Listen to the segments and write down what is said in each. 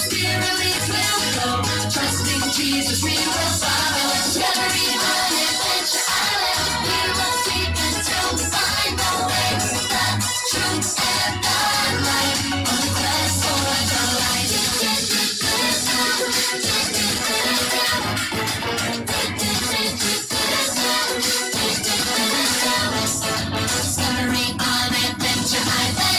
Spirit leads will go. Trusting Jesus, we will follow. Discovery on Adventure Island. We will seek until we find the way. The truth and the light. On the quest for the light. Discovery on Adventure Island.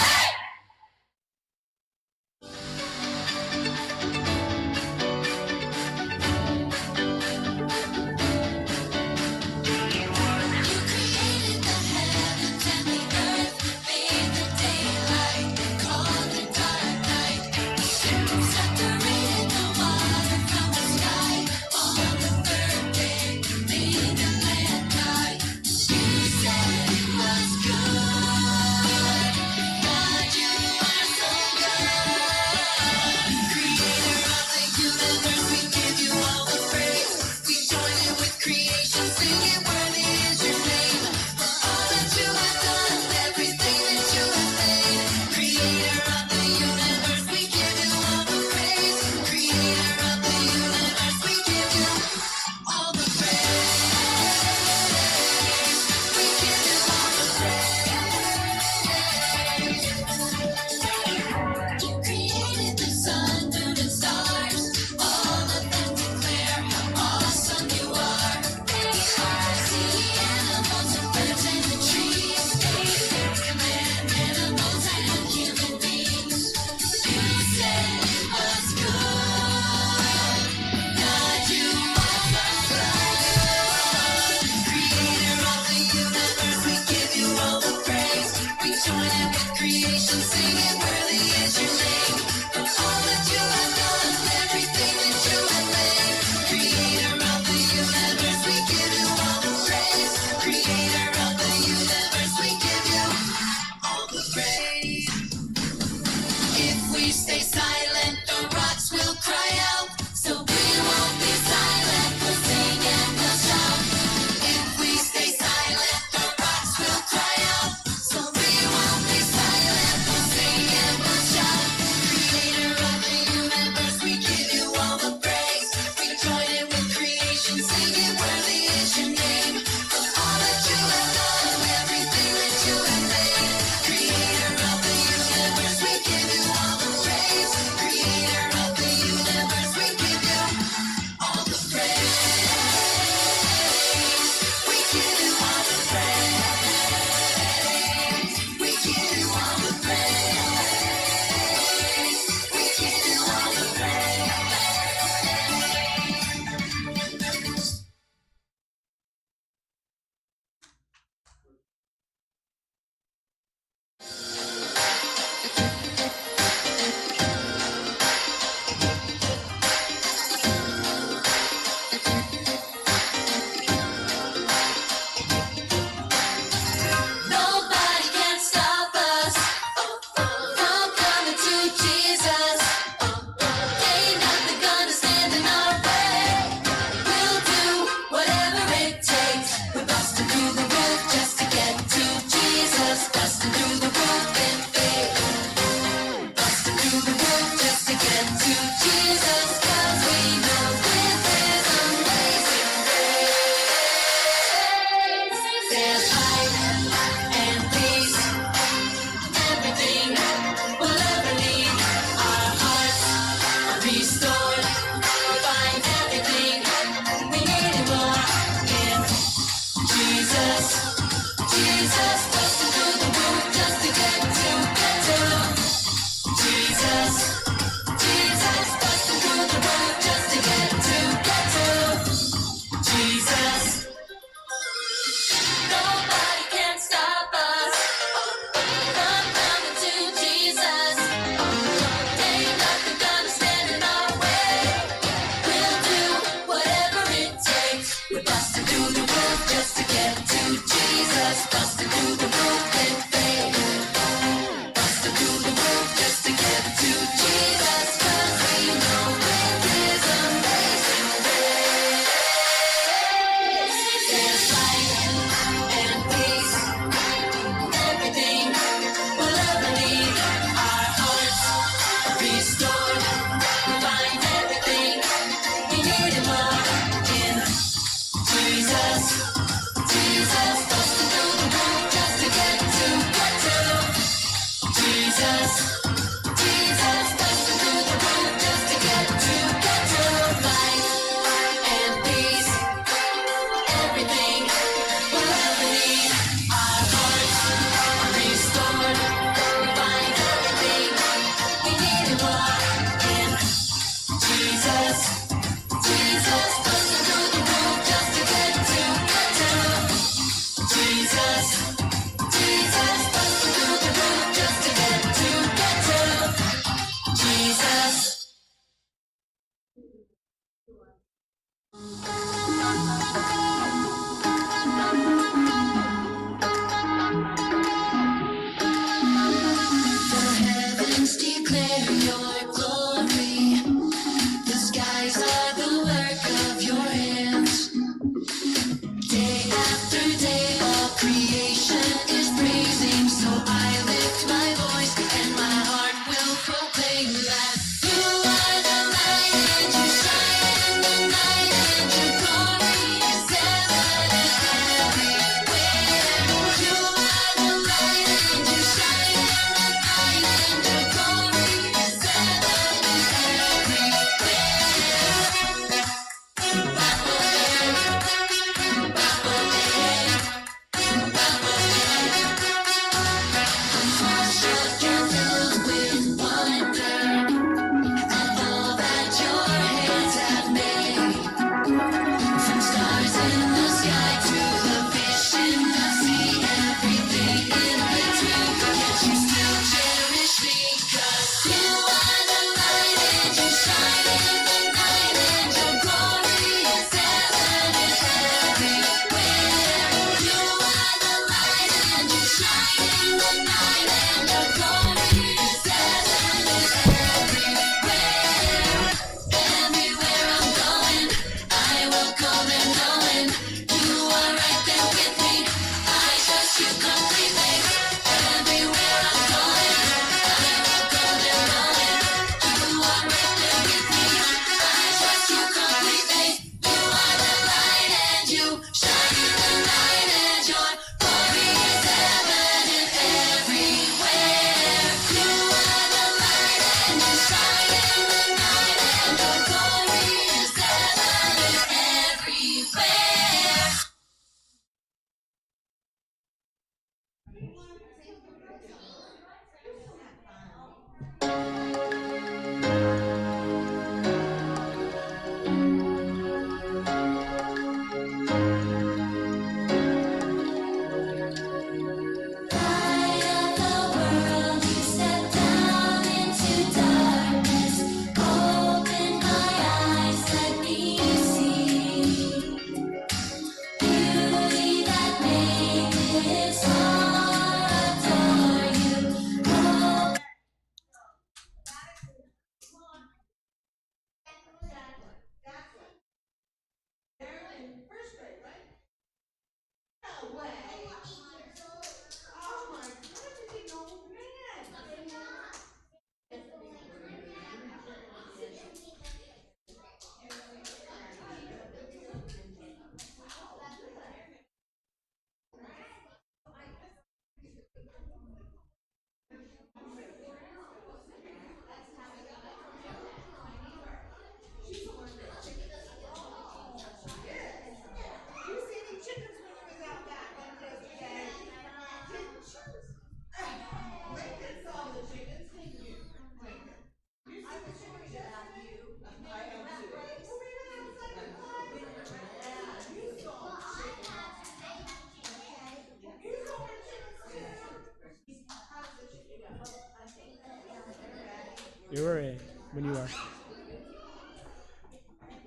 You are ready when you are.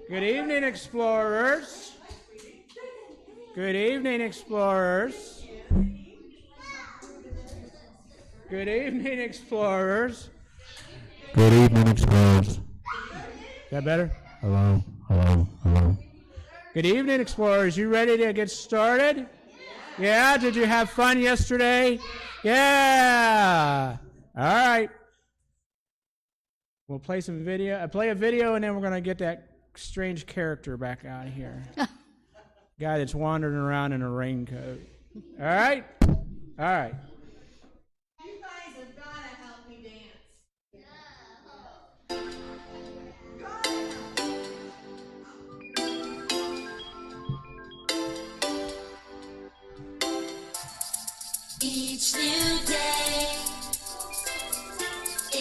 Good evening, explorers. Good evening, explorers. Good evening, explorers. Good evening, explorers. Is that better? Hello, hello, hello. Good evening, explorers. You ready to get started? Yeah? Did you have fun yesterday? Yeah. All right. We'll play some video. Play a video, and then we're going to get that strange character back out here. Guy that's wandering around in a raincoat. All right? All right. You guys have got to help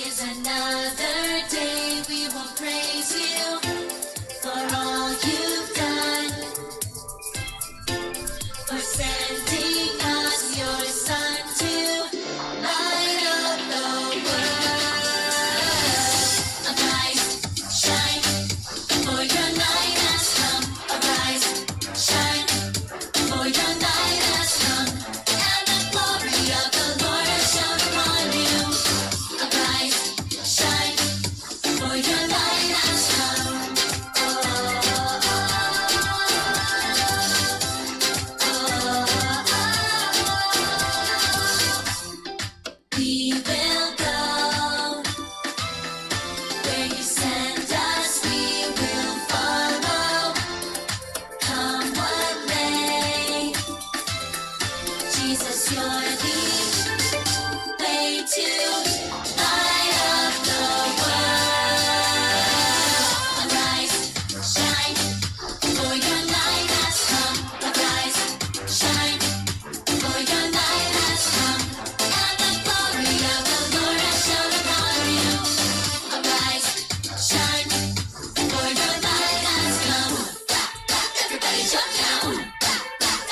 is another day. We will praise you for all you've done, for sending us your son to light up the world. Arise, shine, for your light has come. Arise, shine, for your light has come, and the glory of the Lord has shone upon you. Arise, shine, for your light has come. We will go where you send us. We will follow. Come what may, Jesus, you're the way to light up the world. Arise, shine, for your light has come. Arise, shine, for your light has come, and the glory of the Lord has shone upon you. Arise, shine, for your light has come. Everybody jump now.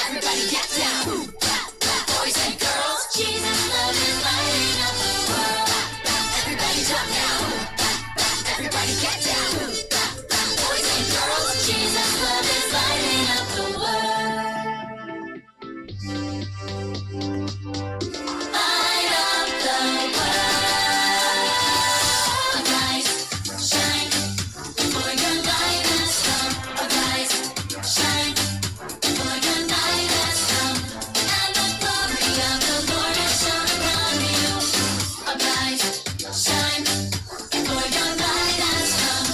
Everybody get down. Boys and girls, Jesus' love is lighting up the world. Everybody jump now. Everybody get down. Boys and girls, Jesus' love is lighting up the world. Light up the world. Arise, shine, for your light has come. Arise, shine, for your light has come, and the glory of the Lord has shone upon you. Arise, shine, for your light has come.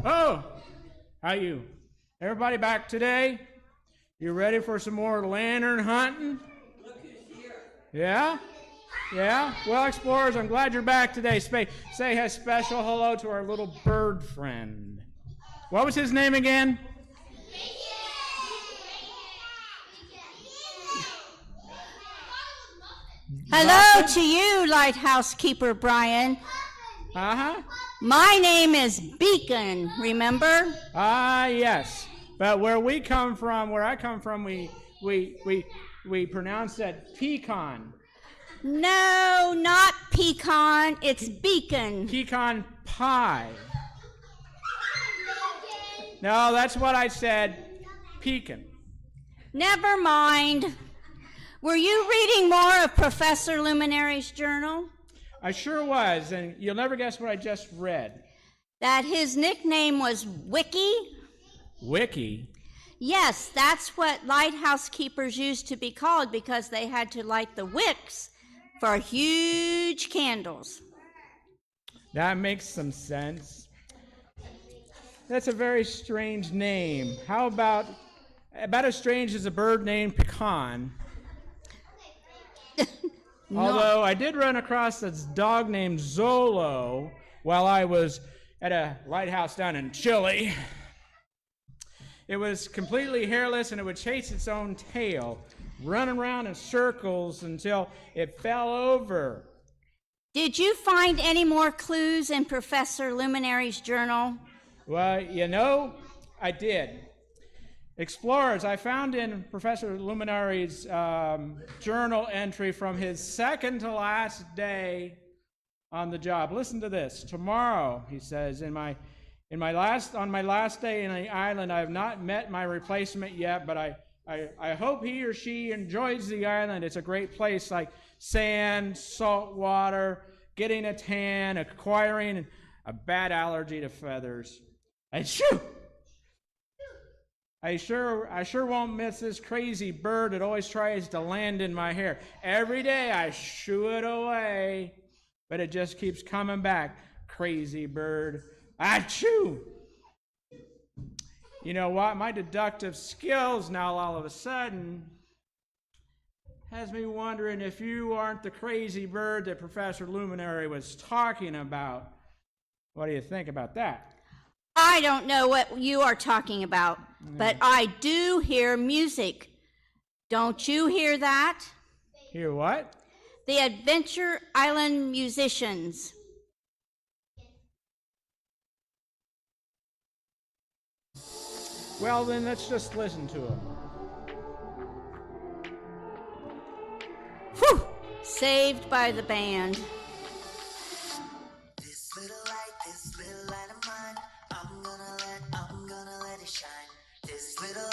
Oh, how you? Everybody back today? You ready for some more lantern hunting? Yeah? Yeah? Well, explorers, I'm glad you're back today. Say a special hello to our little bird friend. What was his name again? Hello to you, Lighthouse Keeper Brian. Uh-huh. My name is Beacon, remember? Ah, yes. But where I come from, we pronounce that pecan. No, not pecan, it's beacon. Pecan pie. No, that's what I said. Pecan. Never mind. Were you reading more of Professor Luminary's journal? I sure was, and you'll never guess what I just read. That his nickname was Wiki? Wiki? Yes, that's what lighthouse keepers used to be called because they had to light the wicks for huge candles. That makes some sense. That's a very strange name. How about as strange as a bird named Pecan? No. Although I did run across this dog named Zolo while I was at a lighthouse down in Chile. It was completely hairless and it would chase its own tail, run around in circles until it fell over. Did you find any more clues in Professor Luminary's journal? Well, you know, I did. Explorers, I found in Professor Luminary's journal entry from his second to last day on the job. Listen to this. Tomorrow, he says, on my last day in the island, I have not met my replacement yet, but I hope he or she enjoys the island. It's a great place, like sand, salt water, getting a tan, acquiring a bad allergy to feathers. Achoo! I sure won't miss this crazy bird that always tries to land in my hair. Every day I shoo it away, but it just keeps coming back. Crazy bird. Achoo! You know what? My deductive skills now all of a sudden has me wondering if you aren't the crazy bird that Professor Luminary was talking about. What do you think about that? I don't know what you are talking about, but I do hear music. Don't you hear that? Hear what? The Adventure Island musicians. Well, then let's just listen to them. Whew! Saved by the band. This little light of mine, I'm gonna let it shine. This little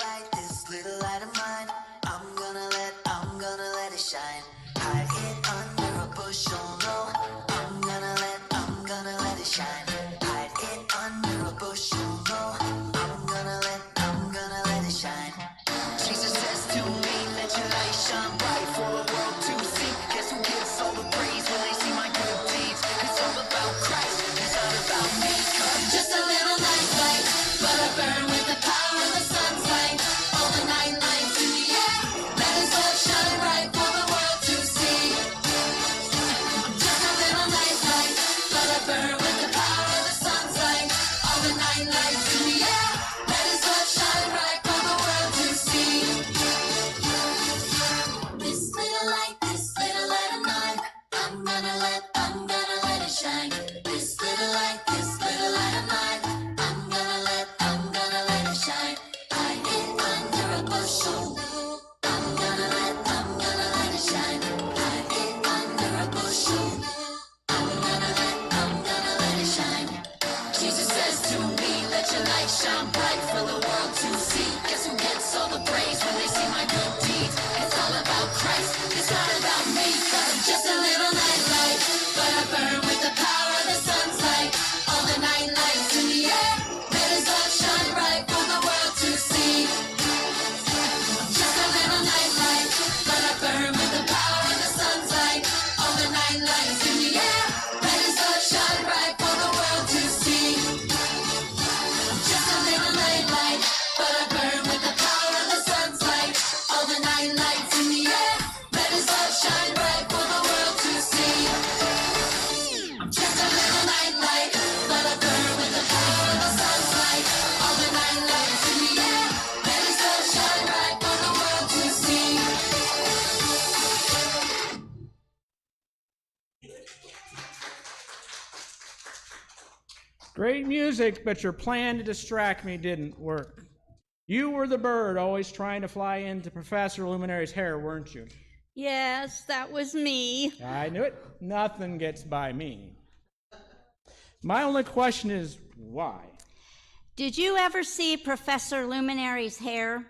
light of mine, I'm gonna let it shine. Hide it under a bushel, no, I'm gonna let it shine. Hide it under a bushel, no, I'm gonna let it shine. Jesus says to me, let your light shine bright for the world to see. Guess who gets all the praise when they see my good deeds? It's all about Christ, it's not about me. Just a little night light, but I burn with the power of the sun's light. All the night lights in the air, let His love shine bright for the world to see. Just a little night light, but I burn with the power of the sun's light. All the night lights in the air, let His love shine bright for the world to see. This little light of mine, I'm gonna let it shine. This little light of mine, I'm gonna let it shine. Hide it under a bushel. I'm gonna let it shine. Hide it under a bushel. I'm gonna let it shine. Jesus says to me, let your light shine bright for the world to see. Guess who gets all the praise when they see my good deeds? It's all about Christ, it's not about me. 'Cause I'm just a little night light, but I burn with the power of the sun's light. All the night lights in the air, let His love shine bright for the world to see. I'm just a little night light, but I burn with the power of the sun's light. All the night lights in the air, let His love shine bright for the world to see. I'm just a little night light, but I burn with the power of the sun's light. All the night lights in the air, let His love shine bright for the world to see. I'm just a little night light, but I burn with the power of the sun's light. All the night lights in the air, let His love shine bright for the world to see. Great music, but your plan to distract me didn't work. You were the bird always trying to fly into Professor Luminary's hair, weren't you? Yes, that was me. I knew it. Nothing gets by me. My only question is, why? Did you ever see Professor Luminary's hair?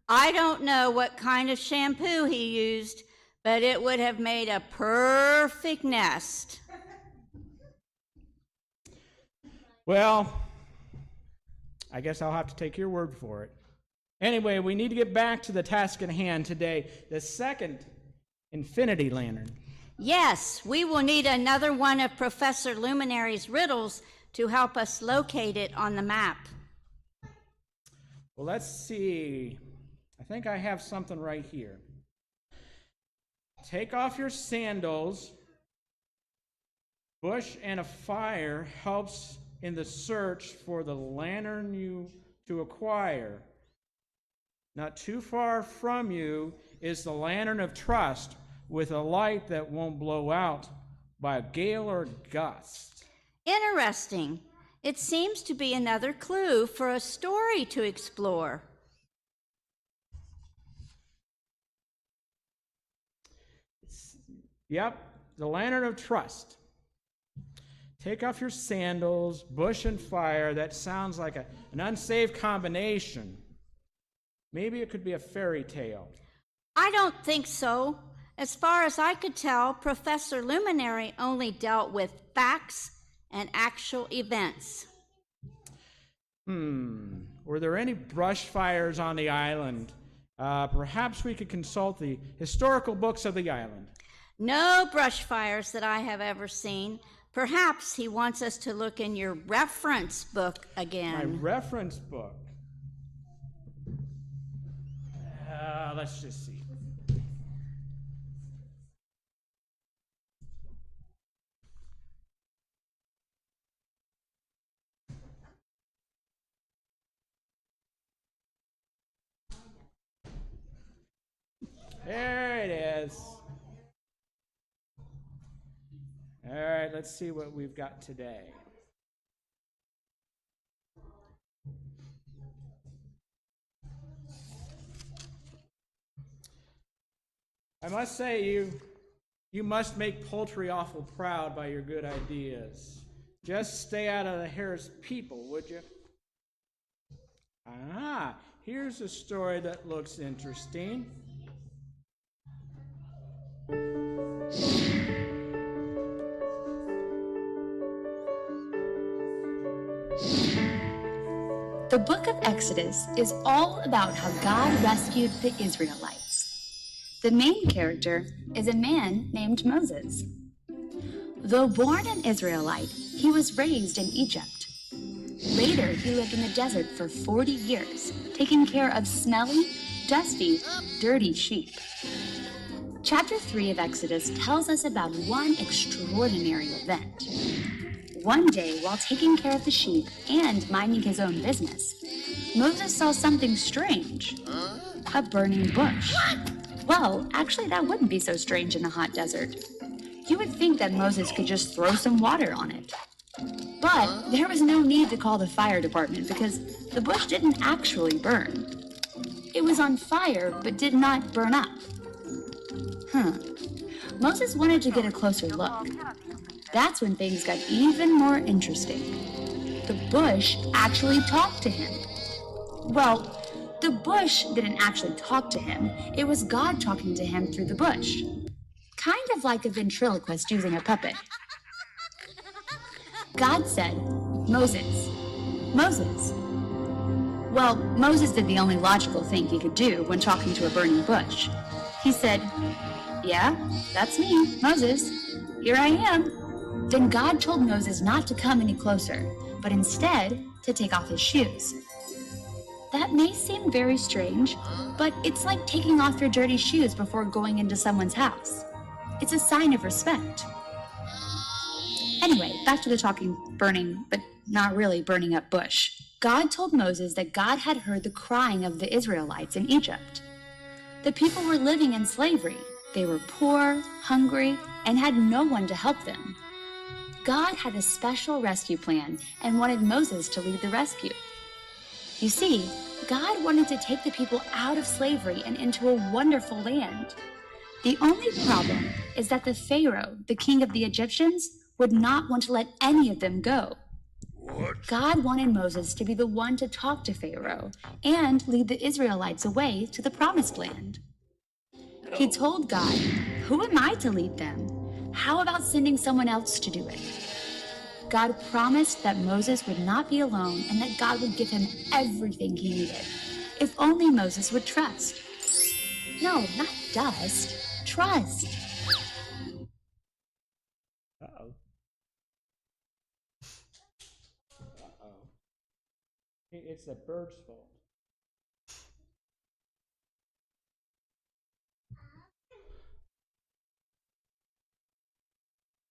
I don't know what kind of shampoo he used, but it would have made a perfect nest. Well, I guess I'll have to take your word for it. Anyway, we need to get back to the task at hand today, the second infinity lantern. Yes, we will need another one of Professor Luminary's riddles to help us locate it on the map. Well, let's see. I think I have something right here. Take off your sandals. Bush and a fire helps in the search for the lantern you to acquire. Not too far from you is the lantern of trust with a light that won't blow out by a gale or gust. Interesting. It seems to be another clue for a story to explore. Yep, the lantern of trust. Take off your sandals, bush and fire. That sounds like an unsafe combination. Maybe it could be a fairy tale. I don't think so. As far as I could tell, Professor Luminary only dealt with facts and actual events. Were there any brush fires on the island? Perhaps we could consult the historical books of the island. No brush fires that I have ever seen. Perhaps he wants us to look in your reference book again. My reference book. Let's just see. There it is. All right, let's see what we've got today. I must say, you must make poultry awful proud by your good ideas. Just stay out of the hare's people, would you? Ah, here's a story that looks interesting. The book of Exodus is all about how God rescued the Israelites. The main character is a man named Moses. Though born an Israelite, he was raised in Egypt. Later, he lived in the desert for 40 years, taking care of smelly, dusty, dirty sheep. Chapter 3 of Exodus tells us about one extraordinary event. One day, while taking care of the sheep and minding his own business, Moses saw something strange. A burning bush. Well, actually, that wouldn't be so strange in a hot desert. You would think that Moses could just throw some water on it. But there was no need to call the fire department because the bush didn't actually burn. It was on fire, but did not burn up. Moses wanted to get a closer look. That's when things got even more interesting. The bush actually talked to him. Well, the bush didn't actually talk to him. It was God talking to him through the bush. Kind of like a ventriloquist using a puppet. God said, "Moses, Moses." Well, Moses did the only logical thing he could do when talking to a burning bush. He said, "Yeah, that's me, Moses. Here I am." Then God told Moses not to come any closer, but instead to take off his shoes. That may seem very strange, but it's like taking off your dirty shoes before going into someone's house. It's a sign of respect. Anyway, back to the talking, burning, but not really burning up bush. God told Moses that God had heard the crying of the Israelites in Egypt. The people were living in slavery. They were poor, hungry, and had no one to help them. God had a special rescue plan and wanted Moses to lead the rescue. You see, God wanted to take the people out of slavery and into a wonderful land. The only problem is that the Pharaoh, the king of the Egyptians, would not want to let any of them go. God wanted Moses to be the one to talk to Pharaoh and lead the Israelites away to the promised land. He told God, "Who am I to lead them? How about sending someone else to do it?" God promised that Moses would not be alone and that God would give him everything he needed, if only Moses would trust. No, not dust, trust. Uh-oh. Uh-oh. It's the bird's fault.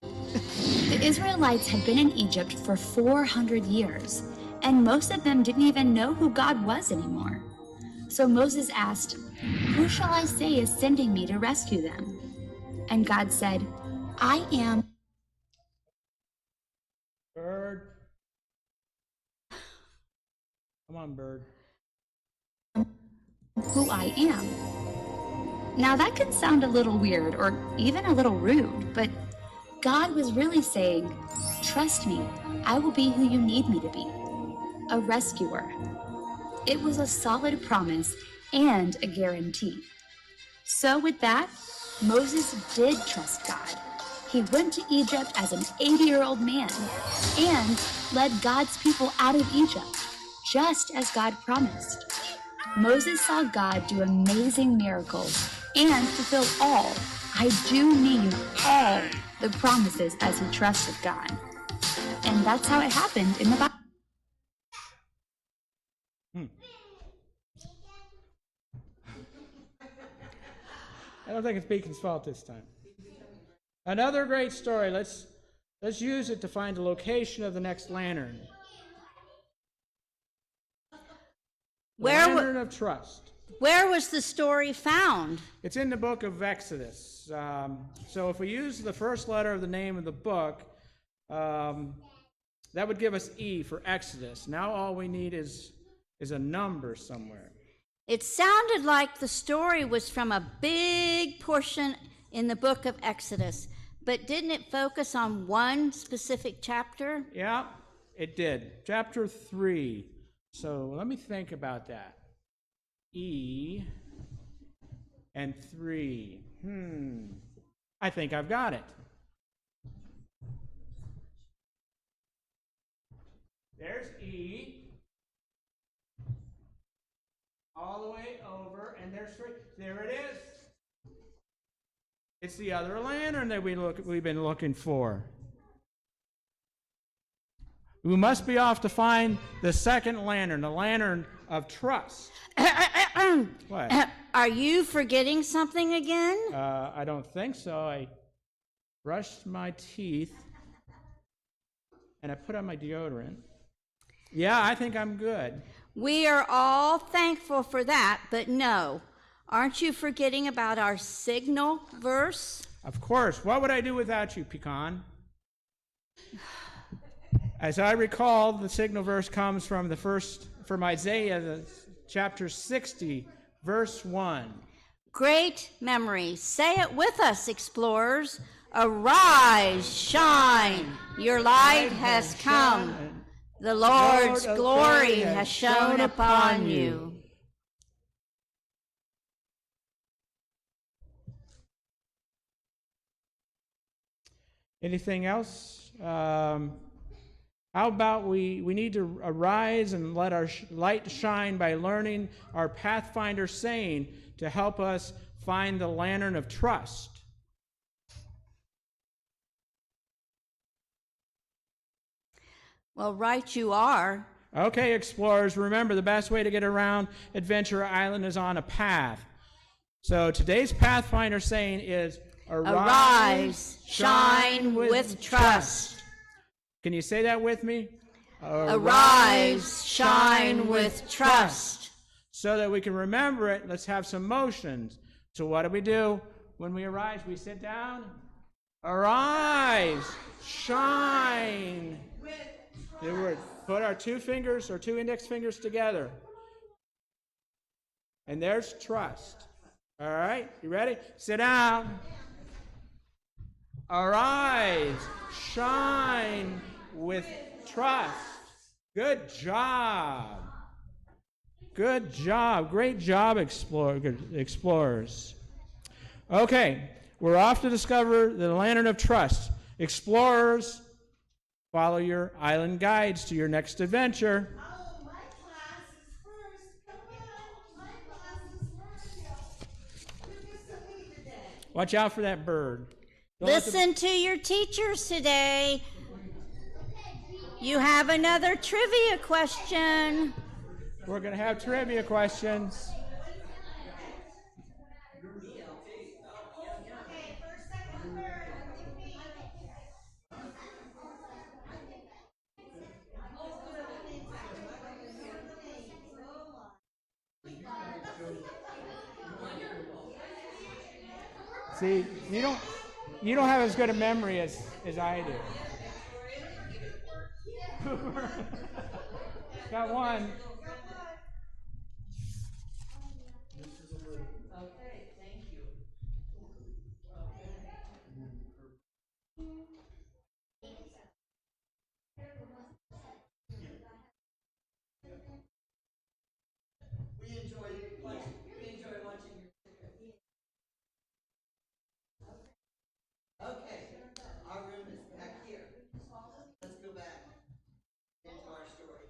The Israelites had been in Egypt for 400 years, and most of them didn't even know who God was anymore. So Moses asked, "Who shall I say is sending me to rescue them?" And God said, "I am." Bird. Come on, bird. Who I am. Now that can sound a little weird or even a little rude, but God was really saying, "Trust me, I will be who you need me to be, a rescuer." It was a solid promise and a guarantee. So with that, Moses did trust God. He went to Egypt as an 80-year-old man and led God's people out of Egypt, just as God promised. Moses saw God do amazing miracles and fulfill all, I do mean all, the promises as he trusted God. And that's how it happened in the Bible. I don't think it's Beacon's fault this time. Another great story. Let's use it to find the location of the next lantern. The lantern of trust. Where was the story found? It's in the book of Exodus. So if we use the first letter of the name of the book, that would give us E for Exodus. Now all we need is a number somewhere. It sounded like the story was from a big portion in the book of Exodus, but didn't it focus on one specific chapter? Yeah, it did. Chapter 3. So let me think about that. E and 3. I think I've got it. There's E. All the way over, and there's 3. There it is. It's the other lantern that we've been looking for. We must be off to find the second lantern, the lantern of trust. What? Are you forgetting something again? I don't think so. I brushed my teeth, and I put on my deodorant. Yeah, I think I'm good. We are all thankful for that, but no. Aren't you forgetting about our signal verse? Of course. What would I do without you, Pecan? As I recall, the signal verse comes from Isaiah, chapter 60, verse 1. Great memory. Say it with us, explorers. Arise, shine. Your light has come. The Lord's glory has shone upon you. Anything else? How about we need to arise and let our light shine by learning our Pathfinder saying to help us find the lantern of trust. Well, right you are. Okay, explorers, remember the best way to get around Adventure Island is on a path. So today's Pathfinder saying is, Arise, shine with trust. Can you say that with me? Arise, shine with trust. So that we can remember it, let's have some motions. So what do? When we arise, we sit down. Arise, shine. Put our 2 fingers or 2 index fingers together. And there's trust. All right, you ready? Sit down. Arise, shine with trust. Good job. Good job. Great job, explorers. Okay, we're off to discover the lantern of trust. Explorers, follow your island guides to your next adventure. Oh, my class is first. Come on, my class is first. You're missing me today. Watch out for that bird. Don't let Listen to your teachers today. You have another trivia question. We're going to have trivia questions. See, you don't have as good a memory as I do. Got one. Okay, thank you. We enjoy watching your. Okay, our room is back here. Let's go back into our story.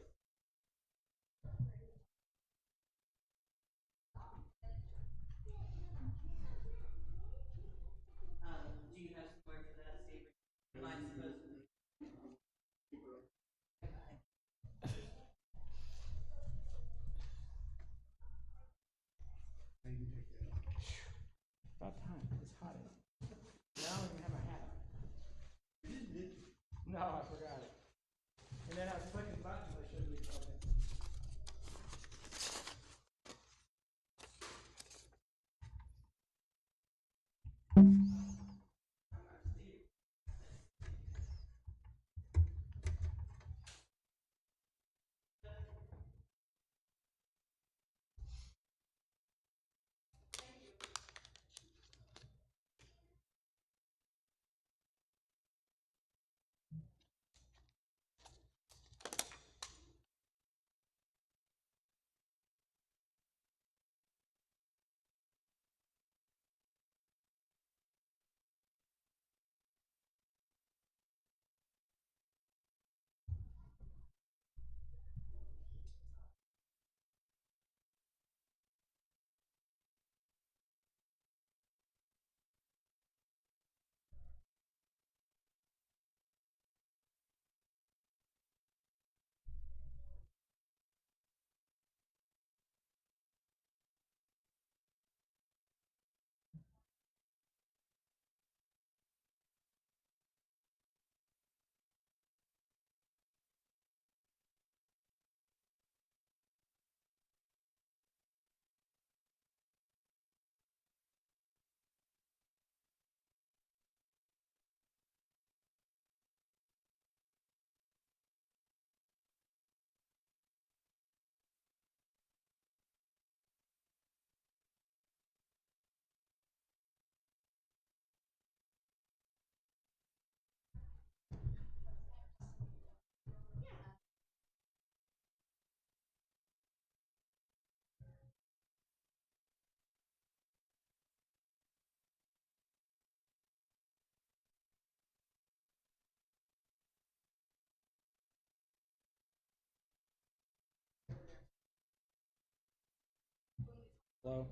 Hello.